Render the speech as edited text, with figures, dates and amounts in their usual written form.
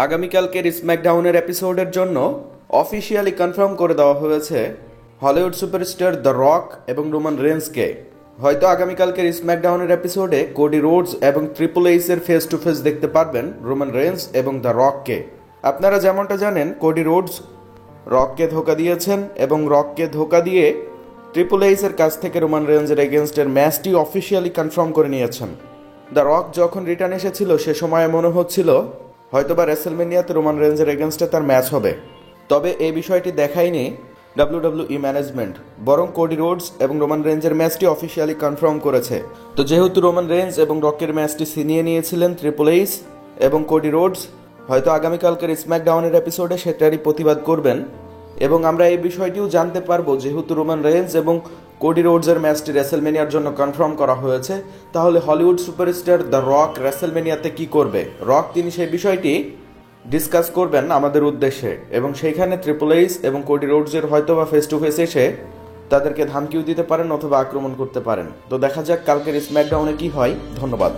আগামীকালকের স্ম্যাকডাউনের এপিসোডের জন্য অফিসিয়ালি কনফার্ম করে দেওয়া হয়েছে হলিউড সুপারস্টার দ্য রক এবং রোমান রেন্সকে। হয়তো আগামীকালকের স্ম্যাকডাউনের এপিসোডে কোডি রোডস এবং ট্রিপল এইচের ফেস টু ফেস দেখতে পারবেন রোমান রেন্স এবং দ্য রককে। আপনারা যেমনটা জানেন, কোডি রোডস রককে ধোকা দিয়েছেন এবং রককে ধোকা দিয়ে ট্রিপল এইচের কাছ থেকে রোমান রেন্সের এগেনস্টের ম্যাচটি অফিসিয়ালি কনফার্ম করে নিয়েছেন। দ্য রক যখন রিটার্ন এসেছিল সে সময় মনে হচ্ছিল হয়তোবা রেসেলমেনিয়াতে রোমান রেন্সের এগেনস্টে তার ম্যাচ হবে। তবে এই বিষয়টি দেখায়নি ডাব্লিউডাব্লিউই ম্যানেজমেন্ট, বরং কোডি রোডস এবং রোমান রেন্সের ম্যাচটি অফিসিয়ালি কনফার্ম করেছে। তো যেহেতু রোমান রেন্স এবং রকের ম্যাচটি ছিনিয়ে নিয়েছিলেন ট্রিপল এইচ এবং কোডি রোডস, হয়তো আগামীকালকের স্ম্যাকডাউনের এপিসোডে সেটারই প্রতিবাদ করবেন এবং আমরা এই বিষয়টিও জানতে পারবো যেহেতু রোমান রেন্স এবং কোডি রোডসের ম্যাচটি রেসেলমেনিয়ার জন্য কনফার্ম করা হয়েছে, তাহলে হলিউড সুপারস্টার দ্য রক রেসেলমেনিয়াতে কি করবে। রক তিনি সেই বিষয়টি ডিসকাস করবেন আমাদের উদ্দেশ্যে এবং সেইখানে ট্রিপল এইচ এবং কোডি রোডসের হয়তো বা ফেস টু ফেস এসে তাদেরকে ধামকিও দিতে পারেন অথবা আক্রমণ করতে পারেন। তো দেখা যাক কালকের স্ম্যাকডাউনে কি হয়। ধন্যবাদ।